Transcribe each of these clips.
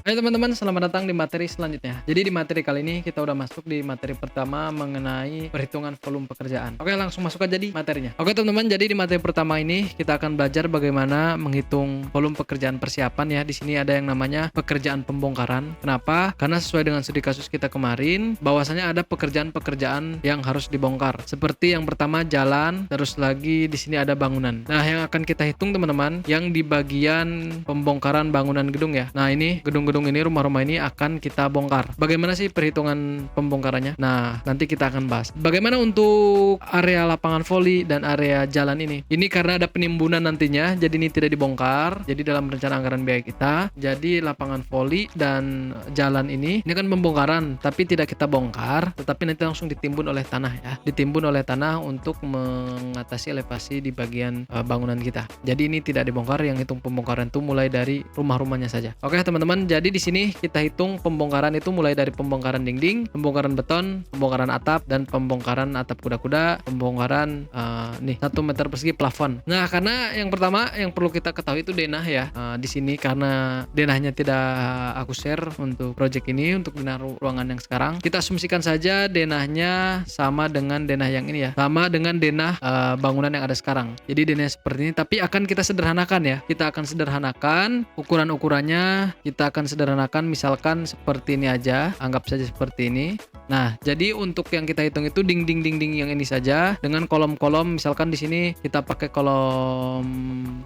Hai teman-teman, selamat datang di materi selanjutnya. Jadi di materi kali ini kita udah masuk di materi pertama mengenai perhitungan volume pekerjaan. Oke, langsung masuk aja di materinya. Oke teman-teman, jadi di materi pertama ini kita akan belajar bagaimana menghitung volume pekerjaan persiapan ya. Di sini ada yang namanya pekerjaan pembongkaran. Kenapa? Karena sesuai dengan studi kasus kita kemarin, bahwasanya ada pekerjaan-pekerjaan yang harus dibongkar. Seperti yang pertama jalan, terus lagi di sini ada bangunan. Nah, yang akan kita hitung teman-teman, yang di bagian pembongkaran bangunan gedung ya. Nah, ini gedung-gedung ini, rumah-rumah ini akan kita bongkar. Bagaimana sih perhitungan pembongkarannya? Nah, nanti kita akan bahas. Bagaimana untuk area lapangan voli dan area jalan ini? Ini karena ada penimbunan nantinya, jadi ini tidak dibongkar. Jadi dalam rencana anggaran biaya kita, jadi lapangan voli dan jalan ini kan pembongkaran, tapi tidak kita bongkar, tetapi nanti langsung ditimbun oleh tanah ya. Ditimbun oleh tanah untuk mengatasi elevasi di bagian bangunan kita. Jadi ini tidak dibongkar, yang hitung pembongkaran itu mulai dari rumah-rumahnya saja. Oke teman-teman, jadi di sini kita hitung pembongkaran itu mulai dari pembongkaran dinding, pembongkaran beton, pembongkaran atap, dan pembongkaran atap kuda-kuda, pembongkaran 1 meter persegi plafon. Nah, karena yang pertama yang perlu kita ketahui itu denah ya. Di sini karena denahnya tidak aku share untuk project ini, untuk denah ruangan yang sekarang, kita asumsikan saja denahnya sama dengan denah yang ini ya, sama dengan denah bangunan yang ada sekarang. Jadi denahnya seperti ini, tapi akan kita sederhanakan ya. Kita akan sederhanakan ukuran-ukurannya, kita akan sederhanakan misalkan seperti ini aja, anggap saja seperti ini. Nah, jadi untuk yang kita hitung itu dinding-dinding yang ini saja dengan kolom-kolom. Misalkan di sini kita pakai kolom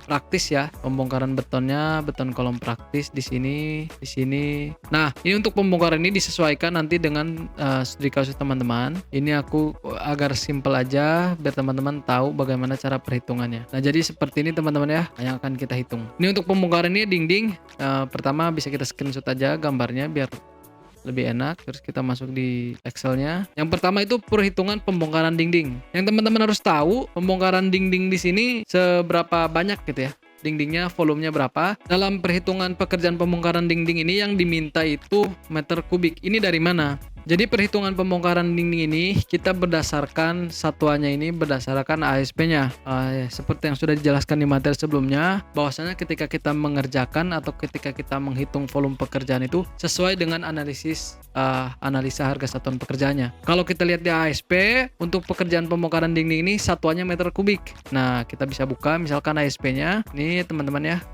praktis ya, pembongkaran betonnya, beton kolom praktis di sini, di sini. Nah, ini untuk pembongkaran ini disesuaikan nanti dengan studi kasus teman-teman. Ini aku agar simple aja biar teman-teman tahu bagaimana cara perhitungannya. Nah, jadi seperti ini teman-teman ya yang akan kita hitung. Ini untuk pembongkaran ini dinding. Pertama bisa kita screenshot aja gambarnya biar lebih enak. Terus kita masuk di Excelnya. Yang pertama itu perhitungan pembongkaran dinding. Yang teman-teman harus tahu, pembongkaran dinding di sini seberapa banyak gitu ya. Dindingnya, volumenya berapa. Dalam perhitungan pekerjaan pembongkaran dinding ini yang diminta itu meter kubik. Ini dari mana? Jadi perhitungan pembongkaran dinding ini kita berdasarkan satuannya ini berdasarkan ASP-nya. Seperti yang sudah dijelaskan di materi sebelumnya, bahwasanya ketika kita mengerjakan atau ketika kita menghitung volume pekerjaan itu sesuai dengan analisa harga satuan pekerjaannya. Kalau kita lihat di ASP, untuk pekerjaan pembongkaran dinding ini satuannya meter kubik. Nah, kita bisa buka misalkan ASP-nya. Ini teman-teman ya,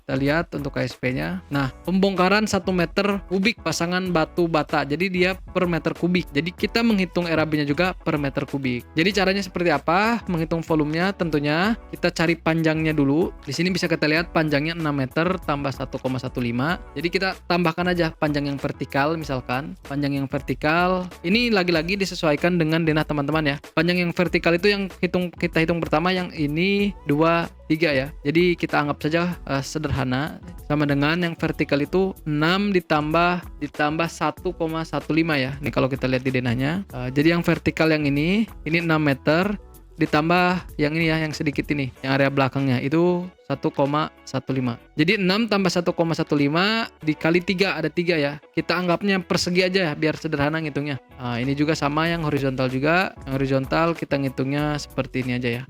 kita lihat untuk ASP-nya. Nah, pembongkaran 1 meter kubik pasangan batu bata. Jadi dia per meter kubik. Jadi kita menghitung RAB-nya juga per meter kubik. Jadi caranya seperti apa? Menghitung volumenya tentunya kita cari panjangnya dulu. Di sini bisa kita lihat panjangnya 6 meter tambah 1,15. Jadi kita tambahkan aja panjang yang vertikal misalkan. Panjang yang vertikal ini lagi-lagi disesuaikan dengan denah teman-teman ya. Panjang yang vertikal itu yang kita hitung pertama yang ini 2, 3 ya. Jadi kita anggap saja sederhana sama dengan yang vertikal itu 6 ditambah 1,15 ya. Ini kalau kita lihat di denahnya. Jadi yang vertikal yang ini 6 meter ditambah yang ini ya, yang sedikit ini, yang area belakangnya itu 1,15. Jadi 6 tambah 1,15 dikali 3 ada 3 ya. Kita anggapnya persegi aja ya biar sederhana ngitungnya. Ini juga sama yang horizontal juga. Yang horizontal kita ngitungnya seperti ini aja ya.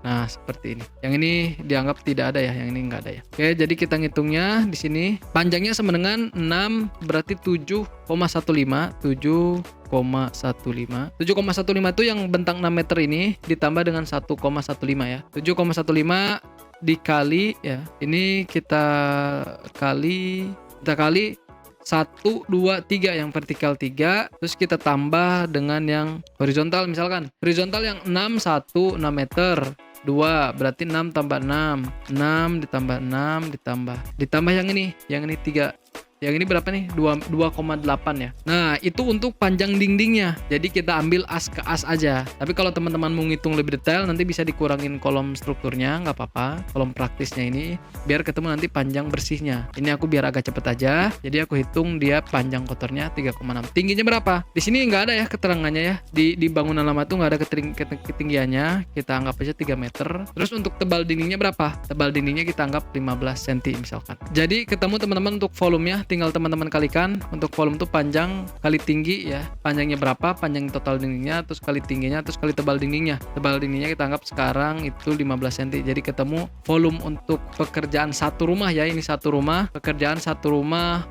Nah, seperti ini. Yang ini dianggap tidak ada ya, yang ini enggak ada ya. Oke, jadi kita ngitungnya di sini. Panjangnya sama dengan 6 berarti 7,15. 7,15 itu yang bentang 6 meter ini ditambah dengan 1,15 ya. 7,15 dikali ya. Ini kita kali 1, 2, 3 yang vertikal 3, terus kita tambah dengan yang horizontal misalkan. Horizontal yang 6 meter. 2 berarti 6 tambah 6 ditambah 6 ditambah yang ini 3. Yang ini berapa nih? 2,8 ya. Nah, itu untuk panjang dindingnya. Jadi kita ambil as ke as aja. Tapi kalau teman-teman mau ngitung lebih detail, nanti bisa dikurangin kolom strukturnya, nggak apa-apa. Kolom praktisnya ini, biar ketemu nanti panjang bersihnya. Ini aku biar agak cepet aja. Jadi aku hitung dia panjang kotornya 3,6. Tingginya berapa? Di sini nggak ada ya keterangannya ya. Di bangunan lama tuh nggak ada ketinggiannya. Kita anggap aja 3 meter. Terus untuk tebal dindingnya berapa? Tebal dindingnya kita anggap 15 cm misalkan. Jadi ketemu teman-teman untuk volumenya tinggal teman-teman kalikan untuk volume tuh panjang kali tinggi ya. Panjangnya berapa, panjang total dindingnya, terus kali tingginya, terus kali tebal dindingnya. Tebal dindingnya kita anggap sekarang itu 15 cm. Jadi ketemu volume untuk pekerjaan satu rumah ya. Ini satu rumah, pekerjaan satu rumah.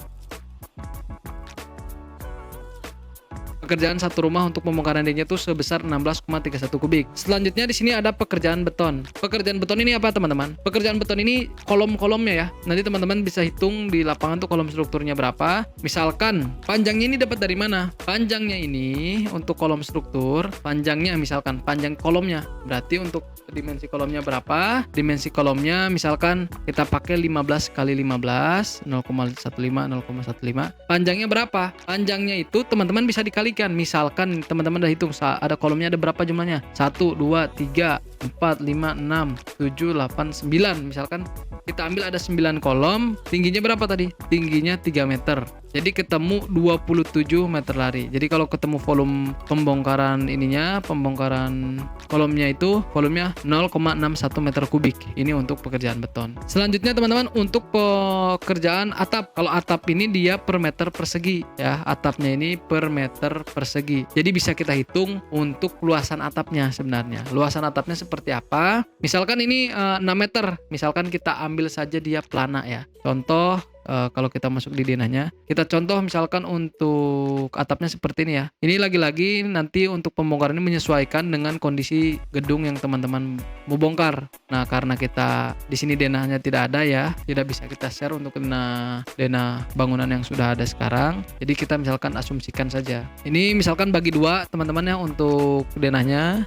Pekerjaan satu rumah untuk pembongkaran dindingnya itu sebesar 16,31 kubik. Selanjutnya di sini ada pekerjaan beton. Pekerjaan beton ini apa teman-teman? Pekerjaan beton ini kolom-kolomnya ya. Nanti teman-teman bisa hitung di lapangan tuh kolom strukturnya berapa. Misalkan panjangnya ini dapat dari mana? Panjangnya ini untuk kolom struktur, panjangnya misalkan panjang kolomnya. Berarti untuk dimensi kolomnya berapa? Dimensi kolomnya misalkan kita pakai 15 kali 15, 0,15, 0,15. Panjangnya berapa? Panjangnya itu teman-teman bisa dikalikan. Misalkan teman-teman udah hitung ada kolomnya ada berapa jumlahnya? 1, 2, 3, 4, 5, 6, 7, 8, 9. Misalkan kita ambil ada 9 kolom, tingginya berapa tadi? Tingginya 3 meter. Jadi ketemu 27 meter lari. Jadi kalau ketemu volume pembongkaran ininya, pembongkaran kolomnya itu volumenya 0,61 meter kubik. Ini untuk pekerjaan beton. Selanjutnya teman-teman untuk pekerjaan atap. Kalau atap ini dia per meter persegi ya. Atapnya ini per meter persegi. Jadi bisa kita hitung untuk luasan atapnya sebenarnya. Luasan atapnya seperti apa? Misalkan ini 6 meter. Misalkan kita ambil saja dia pelana ya. Contoh kalau kita masuk di denahnya, kita contoh misalkan untuk atapnya seperti ini ya. Ini lagi-lagi nanti untuk pembongkaran ini menyesuaikan dengan kondisi gedung yang teman-teman mau bongkar. Nah, karena kita di sini denahnya tidak ada ya, tidak bisa kita share untuk denah bangunan yang sudah ada sekarang. Jadi kita misalkan asumsikan saja. Ini misalkan bagi dua teman-teman ya untuk denahnya.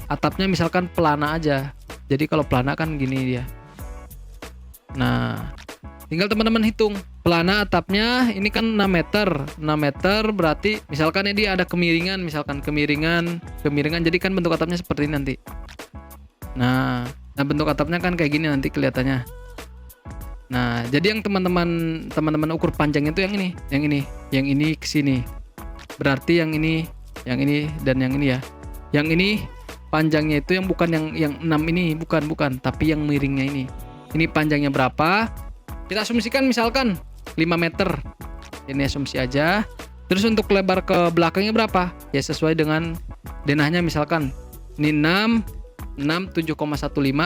Atapnya misalkan pelana aja. Jadi kalau pelana kan gini dia. Nah, tinggal teman-teman hitung pelana atapnya ini kan 6 meter. 6 meter berarti misalkan ini ada kemiringan, misalkan kemiringan jadi kan bentuk atapnya seperti ini nanti. Nah bentuk atapnya kan kayak gini nanti kelihatannya. Nah, jadi yang teman-teman ukur panjangnya itu yang ini ke sini. Berarti yang ini dan yang ini ya. Yang ini panjangnya itu yang bukan yang 6 ini, bukan, tapi yang miringnya ini. Ini panjangnya berapa? Kita asumsikan misalkan 5 meter. Ini asumsi aja. Terus untuk lebar ke belakangnya berapa? Ya sesuai dengan denahnya misalkan. Ini 6 7,15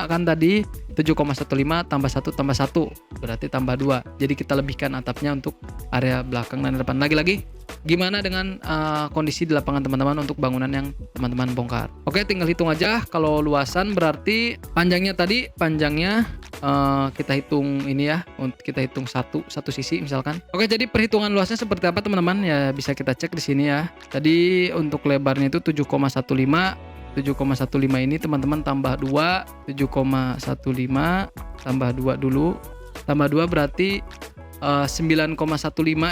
kan tadi. 7,15 tambah 1 tambah 1. Berarti tambah 2. Jadi kita lebihkan atapnya untuk area belakang dan depan. Lagi-lagi gimana dengan kondisi di lapangan teman-teman untuk bangunan yang teman-teman bongkar. Oke, tinggal hitung aja. Kalau luasan berarti panjangnya kita hitung ini ya, kita hitung satu sisi misalkan. Oke, jadi perhitungan luasnya seperti apa teman-teman ya, bisa kita cek di sini ya. Tadi untuk lebarnya itu 7,15 ini teman-teman tambah 2, 7,15 tambah 2 dulu. Tambah 2 berarti 9,15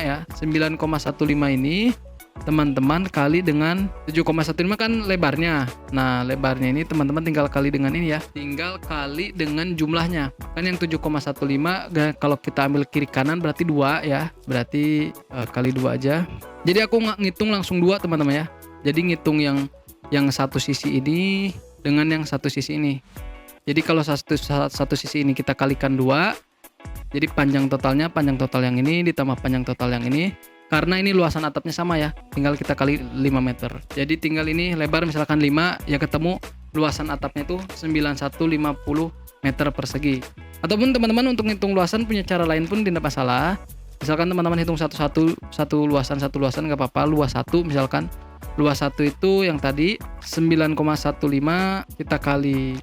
ya. 9,15 ini teman-teman kali dengan 7,15 kan lebarnya. Nah, lebarnya ini teman-teman tinggal kali dengan ini ya. Tinggal kali dengan jumlahnya. Kan yang 7,15 kalau kita ambil kiri kanan berarti 2 ya. Berarti kali 2 aja. Jadi aku ngitung langsung 2 teman-teman ya. Jadi ngitung yang satu sisi ini dengan yang satu sisi ini. Jadi kalau satu sisi ini kita kalikan 2, jadi panjang total yang ini ditambah panjang total yang ini. Karena ini luasan atapnya sama ya, tinggal kita kali 5 meter. Jadi tinggal ini lebar misalkan 5, ya ketemu luasan atapnya itu 9150 meter persegi. Ataupun teman-teman untuk ngitung luasan punya cara lain pun tidak masalah. Misalkan teman-teman hitung satu luasan nggak apa-apa. Luas 1 misalkan. Luas 1 itu yang tadi 9,15 kita kali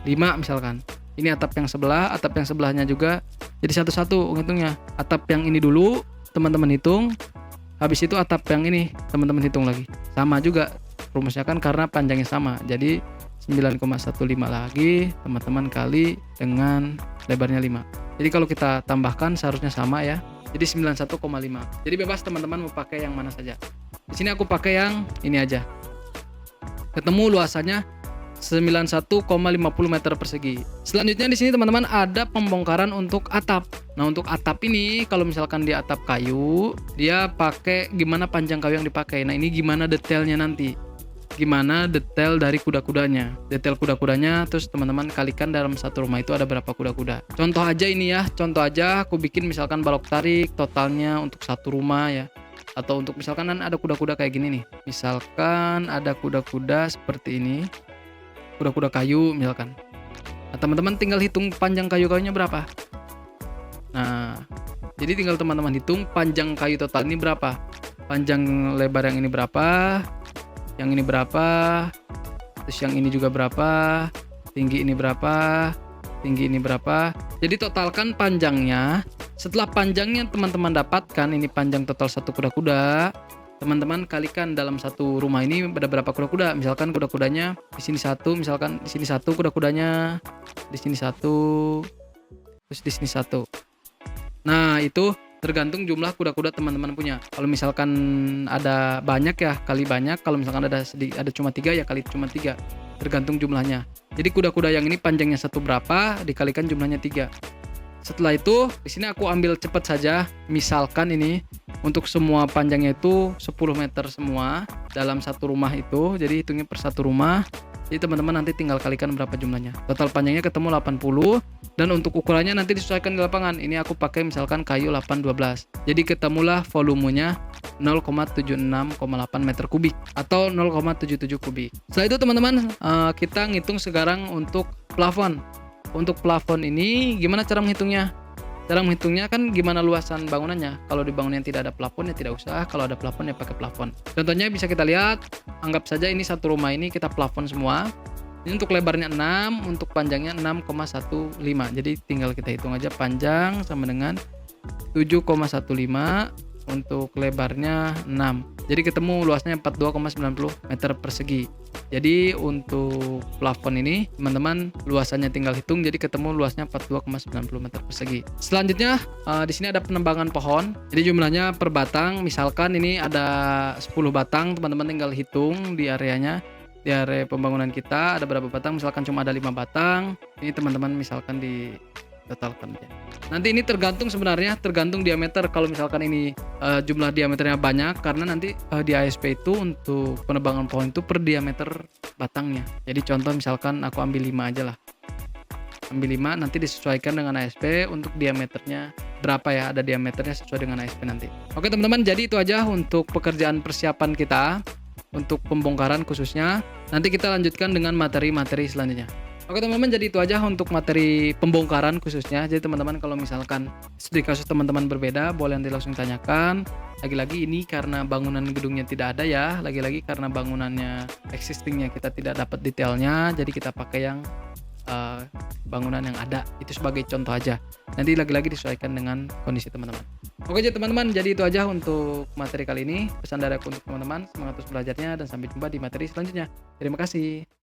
5 misalkan. Ini atap yang sebelahnya juga. Jadi satu-satu ngitungnya. Atap yang ini dulu teman-teman hitung. Habis itu atap yang ini teman-teman hitung lagi. Sama juga rumusnya kan karena panjangnya sama. Jadi 9,15 lagi teman-teman kali dengan lebarnya 5. Jadi kalau kita tambahkan seharusnya sama ya. Jadi 91,5. Jadi bebas teman-teman mau pakai yang mana saja. Di sini aku pakai yang ini aja. Ketemu luasannya 91,50 meter persegi. Selanjutnya di sini teman-teman ada pembongkaran untuk atap. Nah, untuk atap ini kalau misalkan di atap kayu, dia pakai gimana panjang kayu yang dipakai. Nah, ini gimana detailnya nanti. gimana detail dari kuda-kudanya. Detail kuda-kudanya terus teman-teman kalikan dalam satu rumah itu ada berapa kuda-kuda. Contoh aja ini ya, contoh aja aku bikin misalkan balok tarik totalnya untuk satu rumah ya. Atau untuk misalkan kan ada kuda-kuda kayak gini nih. Misalkan ada kuda-kuda seperti ini. Kuda-kuda kayu misalkan. Nah, teman-teman tinggal hitung panjang kayu-kayunya berapa. Nah, jadi tinggal teman-teman hitung panjang kayu total ini berapa. Panjang lebar yang ini berapa, yang ini berapa, terus yang ini juga berapa, tinggi ini berapa, tinggi ini berapa. Jadi totalkan panjangnya. Setelah panjangnya teman-teman dapatkan, ini panjang total satu kuda-kuda, teman-teman kalikan dalam satu rumah ini ada berapa kuda-kuda. Misalkan kuda-kudanya di sini satu, misalkan di sini satu kuda-kudanya, di sini satu, terus di sini satu. Nah, itu tergantung jumlah kuda-kuda teman-teman punya. Kalau misalkan ada banyak ya kali banyak, kalau misalkan ada cuma 3 ya kali cuma 3. Tergantung jumlahnya. Jadi kuda-kuda yang ini panjangnya satu berapa dikalikan jumlahnya 3. Setelah itu di sini aku ambil cepat saja. Misalkan ini untuk semua panjangnya itu 10 meter semua dalam satu rumah itu. Jadi hitungnya per satu rumah. Jadi teman-teman nanti tinggal kalikan berapa jumlahnya. Total panjangnya ketemu 80 dan untuk ukurannya nanti disesuaikan di lapangan. Ini aku pakai misalkan kayu 812. Jadi ketemulah volumenya 0,76,8 meter kubik atau 0,77 kubik. Setelah itu teman-teman kita ngitung sekarang untuk plafon. Untuk plafon ini gimana cara menghitungnya? Cara menghitungnya kan gimana luasan bangunannya. Kalau di bangunan yang tidak ada plafon ya tidak usah. Kalau ada plafon ya pakai plafon. Contohnya bisa kita lihat. Anggap saja ini satu rumah ini kita plafon semua. Ini untuk lebarnya 6, untuk panjangnya 6,15. Jadi tinggal kita hitung aja panjang sama dengan 7,15 untuk lebarnya 6. Jadi ketemu luasnya 42,90 meter persegi. Jadi untuk plafon ini teman-teman luasannya tinggal hitung, jadi ketemu luasnya 42,90 meter persegi. Selanjutnya di sini ada penebangan pohon. Jadi jumlahnya per batang, misalkan ini ada 10 batang, teman-teman tinggal hitung di areanya. Di area pembangunan kita ada berapa batang, misalkan cuma ada 5 batang. Ini teman-teman misalkan di totalkan aja. Nanti ini tergantung sebenarnya tergantung diameter. Kalau misalkan ini jumlah diameternya banyak, karena nanti di ASP itu untuk penebangan pohon itu per diameter batangnya. Jadi contoh misalkan aku ambil 5 aja lah. Ambil 5 nanti disesuaikan dengan ASP untuk diameternya berapa ya, ada diameternya sesuai dengan ASP nanti. Oke teman-teman, jadi itu aja untuk pekerjaan persiapan kita untuk pembongkaran khususnya. Nanti kita lanjutkan dengan materi-materi selanjutnya. Oke teman-teman, jadi itu aja untuk materi pembongkaran khususnya. Jadi teman-teman kalau misalkan studi kasus teman-teman berbeda, boleh nanti langsung tanyakan. Lagi-lagi ini karena bangunan gedungnya tidak ada ya, lagi-lagi karena bangunannya existingnya kita tidak dapat detailnya, jadi kita pakai yang bangunan yang ada. Itu sebagai contoh aja. Nanti lagi-lagi disesuaikan dengan kondisi teman-teman. Oke jadi teman-teman, jadi itu aja untuk materi kali ini. Pesan dari aku untuk teman-teman, semangat terus belajarnya dan sampai jumpa di materi selanjutnya. Terima kasih.